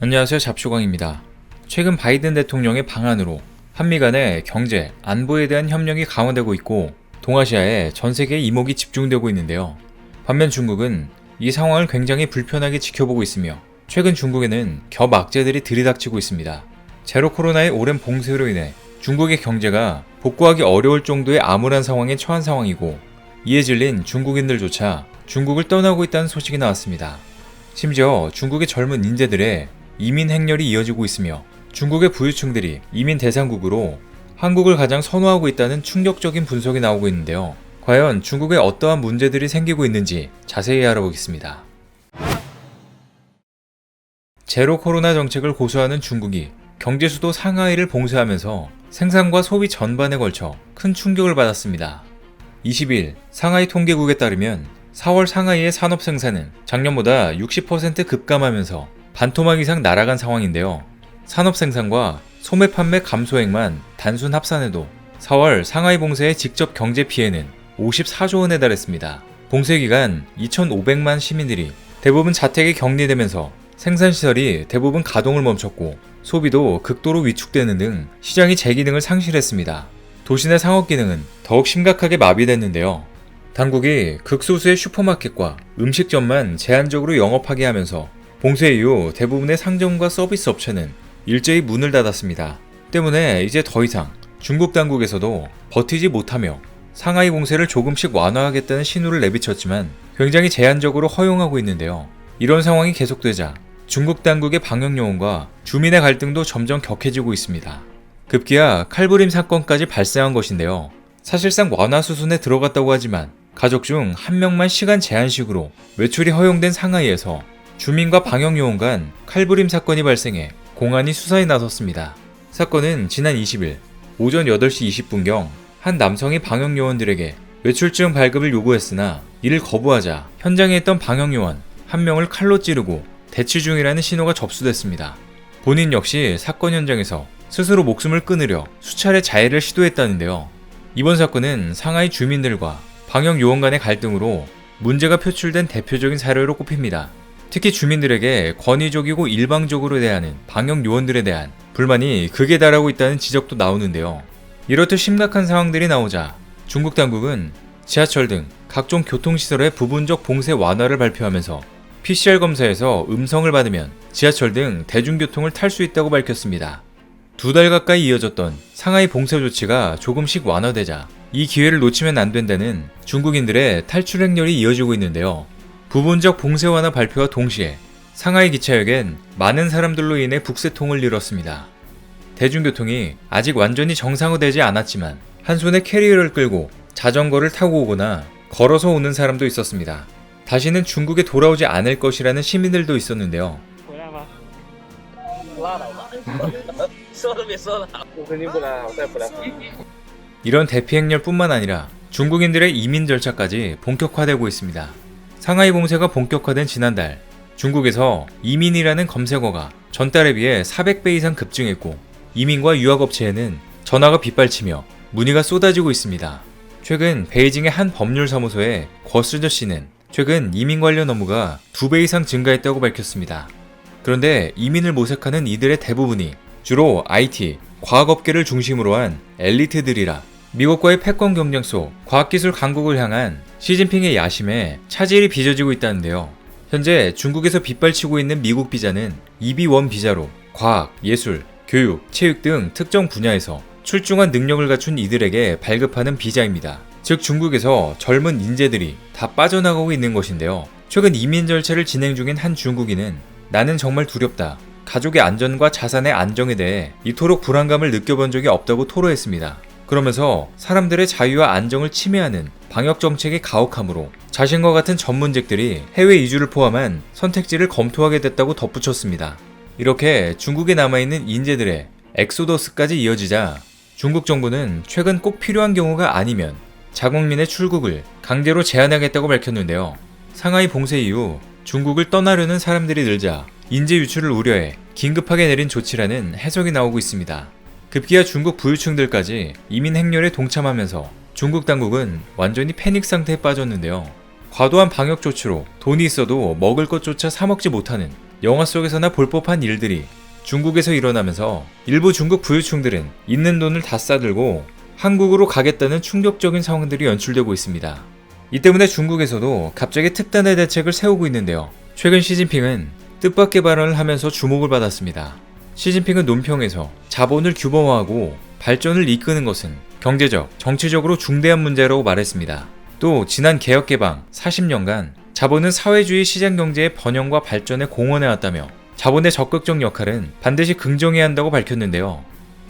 안녕하세요. 잡쇼광입니다. 최근 바이든 대통령의 방안으로 한미 간의 경제, 안보에 대한 협력이 강화되고 있고 동아시아에 전 세계의 이목이 집중되고 있는데요. 반면 중국은 이 상황을 굉장히 불편하게 지켜보고 있으며 최근 중국에는 겹 악재들이 들이닥치고 있습니다. 제로 코로나의 오랜 봉쇄로 인해 중국의 경제가 복구하기 어려울 정도의 암울한 상황에 처한 상황이고 이에 질린 중국인들조차 중국을 떠나고 있다는 소식이 나왔습니다. 심지어 중국의 젊은 인재들의 이민 행렬이 이어지고 있으며 중국의 부유층들이 이민 대상국으로 한국을 가장 선호하고 있다는 충격적인 분석이 나오고 있는데요. 과연 중국에 어떠한 문제들이 생기고 있는지 자세히 알아보겠습니다. 제로 코로나 정책을 고수하는 중국이 경제 수도 상하이를 봉쇄하면서 생산과 소비 전반에 걸쳐 큰 충격을 받았습니다. 20일 상하이 통계국에 따르면 4월 상하이의 산업 생산은 작년보다 60% 급감하면서 반토막 이상 날아간 상황인데요. 산업 생산과 소매 판매 감소액만 단순 합산해도 4월 상하이 봉쇄의 직접 경제 피해는 54조 원에 달했습니다. 봉쇄 기간 2,500만 시민들이 대부분 자택에 격리되면서 생산시설이 대부분 가동을 멈췄고 소비도 극도로 위축되는 등 시장이 제 기능을 상실했습니다. 도시 내 상업 기능은 더욱 심각하게 마비됐는데요. 당국이 극소수의 슈퍼마켓과 음식점만 제한적으로 영업하게 하면서 봉쇄 이후 대부분의 상점과 서비스 업체는 일제히 문을 닫았습니다. 때문에 이제 더 이상 중국 당국에서도 버티지 못하며 상하이 봉쇄를 조금씩 완화하겠다는 신호를 내비쳤지만 굉장히 제한적으로 허용하고 있는데요. 이런 상황이 계속되자 중국 당국의 방역 요원과 주민의 갈등도 점점 격해지고 있습니다. 급기야 칼부림 사건까지 발생한 것인데요. 사실상 완화 수순에 들어갔다고 하지만 가족 중 한 명만 시간 제한식으로 외출이 허용된 상하이에서 주민과 방역요원 간 칼부림 사건이 발생해 공안이 수사에 나섰습니다. 사건은 지난 20일 오전 8시 20분경 한 남성이 방역요원들에게 외출증 발급을 요구했으나 이를 거부하자 현장에 있던 방역요원 한 명을 칼로 찌르고 대치 중이라는 신호가 접수됐습니다. 본인 역시 사건 현장에서 스스로 목숨을 끊으려 수차례 자해를 시도했다는데요. 이번 사건은 상하이 주민들과 방역요원 간의 갈등으로 문제가 표출된 대표적인 사례로 꼽힙니다. 특히 주민들에게 권위적이고 일방적으로 대하는 방역요원들에 대한 불만이 극에 달하고 있다는 지적도 나오는데요. 이렇듯 심각한 상황들이 나오자 중국 당국은 지하철 등 각종 교통시설의 부분적 봉쇄 완화를 발표하면서 PCR 검사에서 음성을 받으면 지하철 등 대중교통을 탈 수 있다고 밝혔습니다. 2달 가까이 이어졌던 상하이 봉쇄 조치가 조금씩 완화되자 이 기회를 놓치면 안 된다는 중국인들의 탈출 행렬이 이어지고 있는데요. 부분적 봉쇄 완화 발표와 동시에 상하이 기차역엔 많은 사람들로 인해 북새통을 이뤘습니다. 대중교통이 아직 완전히 정상화되지 않았지만 한 손에 캐리어를 끌고 자전거를 타고 오거나 걸어서 오는 사람도 있었습니다. 다시는 중국에 돌아오지 않을 것이라는 시민들도 있었는데요. 이런 대피 행렬뿐만 아니라 중국인들의 이민 절차까지 본격화되고 있습니다. 상하이 봉쇄가 본격화된 지난달 중국에서 이민이라는 검색어가 전달에 비해 400배 이상 급증했고 이민과 유학업체에는 전화가 빗발치며 문의가 쏟아지고 있습니다. 최근 베이징의 한 법률사무소의 거스저 씨는 최근 이민 관련 업무가 2배 이상 증가했다고 밝혔습니다. 그런데 이민을 모색하는 이들의 대부분이 주로 IT, 과학업계를 중심으로 한 엘리트들이라 미국과의 패권 경쟁 속 과학기술 강국을 향한 시진핑의 야심에 차질이 빚어지고 있다는데요. 현재 중국에서 빗발치고 있는 미국 비자는 EB1 비자로 과학, 예술, 교육, 체육 등 특정 분야에서 출중한 능력을 갖춘 이들에게 발급하는 비자입니다. 즉 중국에서 젊은 인재들이 다 빠져나가고 있는 것인데요. 최근 이민 절차를 진행 중인 한 중국인은 나는 정말 두렵다. 가족의 안전과 자산의 안정에 대해 이토록 불안감을 느껴본 적이 없다고 토로했습니다. 그러면서 사람들의 자유와 안정을 침해하는 방역 정책이 가혹함으로 자신과 같은 전문직들이 해외 이주를 포함한 선택지를 검토하게 됐다고 덧붙였습니다. 이렇게 중국에 남아있는 인재들의 엑소더스까지 이어지자 중국 정부는 최근 꼭 필요한 경우가 아니면 자국민의 출국을 강제로 제한하겠다고 밝혔는데요. 상하이 봉쇄 이후 중국을 떠나려는 사람들이 늘자 인재 유출을 우려해 긴급하게 내린 조치라는 해석이 나오고 있습니다. 급기야 중국 부유층들까지 이민 행렬에 동참하면서 중국 당국은 완전히 패닉 상태에 빠졌는데요. 과도한 방역 조치로 돈이 있어도 먹을 것조차 사 먹지 못하는 영화 속에서나 볼 법한 일들이 중국에서 일어나면서 일부 중국 부유층들은 있는 돈을 다 싸들고 한국으로 가겠다는 충격적인 상황들이 연출되고 있습니다. 이 때문에 중국에서도 갑자기 특단의 대책을 세우고 있는데요. 최근 시진핑은 뜻밖의 발언을 하면서 주목을 받았습니다. 시진핑은 논평에서 자본을 규모화하고 발전을 이끄는 것은 경제적, 정치적으로 중대한 문제라고 말했습니다. 또 지난 개혁개방 40년간 자본은 사회주의 시장경제의 번영과 발전에 공헌해왔다며 자본의 적극적 역할은 반드시 긍정해야 한다고 밝혔는데요.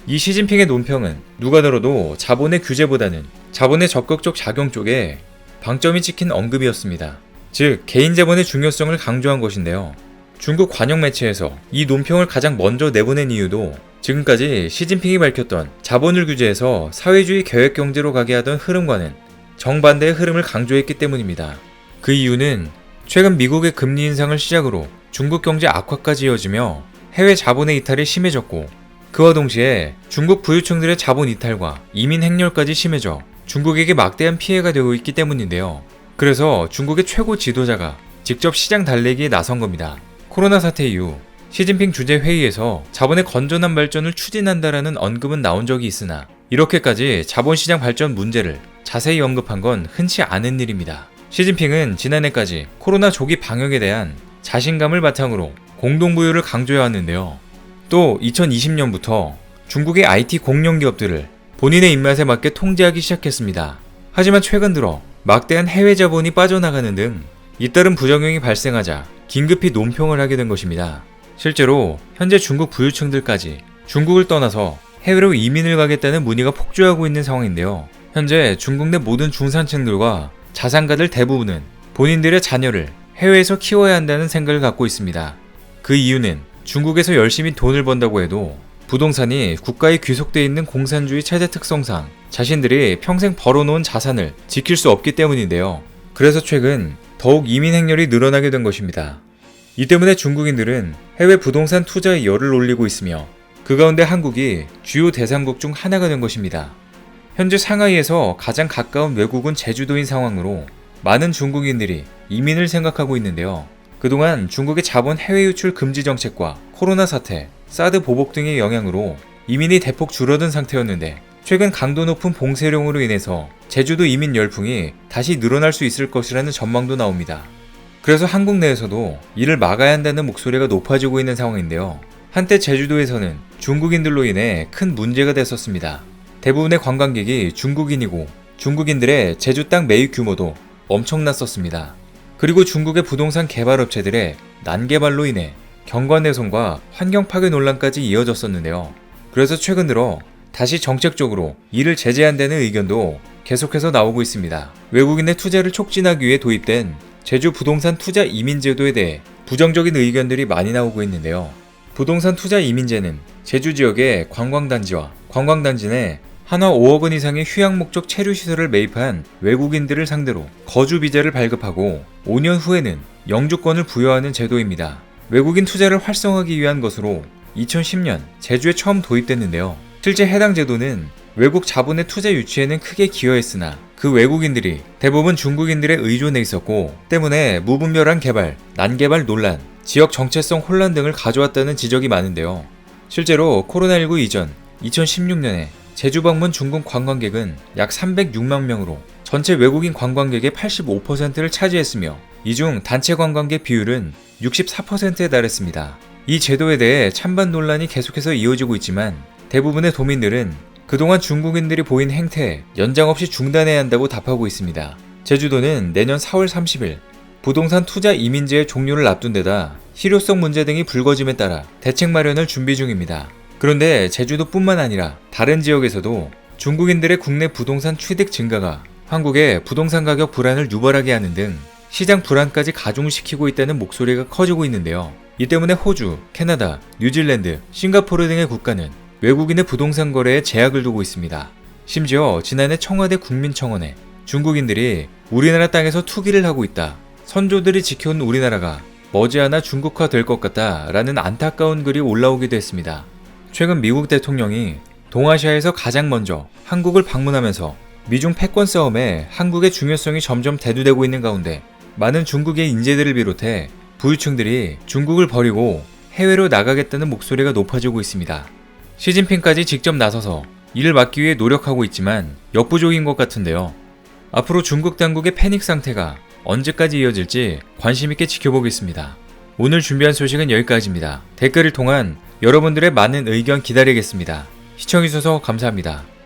이 시진핑의 논평은 누가 들어도 자본의 규제보다는 자본의 적극적 작용 쪽에 방점이 찍힌 언급이었습니다. 즉 개인 자본의 중요성을 강조한 것인데요. 중국 관영 매체에서 이 논평을 가장 먼저 내보낸 이유도 지금까지 시진핑이 밝혔던 자본을 규제해서 사회주의 계획경제로 가게 하던 흐름과는 정반대의 흐름을 강조했기 때문입니다. 그 이유는 최근 미국의 금리 인상을 시작으로 중국 경제 악화까지 이어지며 해외 자본의 이탈이 심해졌고 그와 동시에 중국 부유층들의 자본 이탈과 이민 행렬까지 심해져 중국에게 막대한 피해가 되고 있기 때문인데요. 그래서 중국의 최고 지도자가 직접 시장 달래기에 나선 겁니다. 코로나 사태 이후 시진핑 주재 회의에서 자본의 건전한 발전을 추진한다라는 언급은 나온 적이 있으나 이렇게까지 자본시장 발전 문제를 자세히 언급한 건 흔치 않은 일입니다. 시진핑은 지난해까지 코로나 조기 방역에 대한 자신감을 바탕으로 공동부유를 강조해왔는데요. 또 2020년부터 중국의 IT 공룡기업들을 본인의 입맛에 맞게 통제하기 시작했습니다. 하지만 최근 들어 막대한 해외 자본이 빠져나가는 등 잇따른 부작용이 발생하자 긴급히 논평을 하게 된 것입니다. 실제로 현재 중국 부유층들까지 중국을 떠나서 해외로 이민을 가겠다는 문의가 폭주하고 있는 상황인데요. 현재 중국 내 모든 중산층들과 자산가들 대부분은 본인들의 자녀를 해외에서 키워야 한다는 생각을 갖고 있습니다. 그 이유는 중국에서 열심히 돈을 번다고 해도 부동산이 국가에 귀속되어 있는 공산주의 체제 특성상 자신들이 평생 벌어놓은 자산을 지킬 수 없기 때문인데요. 그래서 최근 더욱 이민 행렬이 늘어나게 된 것입니다. 이 때문에 중국인들은 해외 부동산 투자에 열을 올리고 있으며 그 가운데 한국이 주요 대상국 중 하나가 된 것입니다. 현재 상하이에서 가장 가까운 외국은 제주도인 상황으로 많은 중국인들이 이민을 생각하고 있는데요. 그동안 중국의 자본 해외 유출 금지 정책과 코로나 사태, 사드 보복 등의 영향으로 이민이 대폭 줄어든 상태였는데 최근 강도 높은 봉쇄령으로 인해서 제주도 이민 열풍이 다시 늘어날 수 있을 것이라는 전망도 나옵니다. 그래서 한국 내에서도 이를 막아야 한다는 목소리가 높아지고 있는 상황인데요. 한때 제주도에서는 중국인들로 인해 큰 문제가 됐었습니다. 대부분의 관광객이 중국인이고 중국인들의 제주 땅 매입 규모도 엄청났었습니다. 그리고 중국의 부동산 개발업체들의 난개발로 인해 경관훼손과 환경 파괴 논란까지 이어졌었는데요. 그래서 최근 들어 다시 정책적으로 이를 제재한다는 의견도 계속해서 나오고 있습니다. 외국인의 투자를 촉진하기 위해 도입된 제주 부동산 투자 이민 제도에 대해 부정적인 의견들이 많이 나오고 있는데요. 부동산 투자 이민제는 제주 지역의 관광단지와 관광단지 내 한화 5억 원 이상의 휴양 목적 체류시설을 매입한 외국인들을 상대로 거주 비자를 발급하고 5년 후에는 영주권을 부여하는 제도입니다. 외국인 투자를 활성화하기 위한 것으로 2010년 제주에 처음 도입됐는데요. 실제 해당 제도는 외국 자본의 투자 유치에는 크게 기여했으나 그 외국인들이 대부분 중국인들에 의존해 있었고 때문에 무분별한 개발, 난개발 논란, 지역 정체성 혼란 등을 가져왔다는 지적이 많은데요. 실제로 코로나19 이전 2016년에 제주 방문 중국 관광객은 약 306만 명으로 전체 외국인 관광객의 85%를 차지했으며 이 중 단체 관광객 비율은 64%에 달했습니다. 이 제도에 대해 찬반 논란이 계속해서 이어지고 있지만 대부분의 도민들은 그동안 중국인들이 보인 행태에 연장 없이 중단해야 한다고 답하고 있습니다. 제주도는 내년 4월 30일 부동산 투자 이민제의 종료를 앞둔 데다 실효성 문제 등이 불거짐에 따라 대책 마련을 준비 중입니다. 그런데 제주도뿐만 아니라 다른 지역에서도 중국인들의 국내 부동산 취득 증가가 한국의 부동산 가격 불안을 유발하게 하는 등 시장 불안까지 가중시키고 있다는 목소리가 커지고 있는데요. 이 때문에 호주, 캐나다, 뉴질랜드, 싱가포르 등의 국가는 외국인의 부동산 거래에 제약을 두고 있습니다. 심지어 지난해 청와대 국민청원에 중국인들이 우리나라 땅에서 투기를 하고 있다. 선조들이 지켜온 우리나라가 머지않아 중국화 될 것 같다 라는 안타까운 글이 올라오기도 했습니다. 최근 미국 대통령이 동아시아에서 가장 먼저 한국을 방문하면서 미중 패권 싸움에 한국의 중요성이 점점 대두되고 있는 가운데 많은 중국의 인재들을 비롯해 부유층들이 중국을 버리고 해외로 나가겠다는 목소리가 높아지고 있습니다. 시진핑까지 직접 나서서 이를 막기 위해 노력하고 있지만 역부족인 것 같은데요. 앞으로 중국 당국의 패닉 상태가 언제까지 이어질지 관심있게 지켜보겠습니다. 오늘 준비한 소식은 여기까지입니다. 댓글을 통한 여러분들의 많은 의견 기다리겠습니다. 시청해주셔서 감사합니다.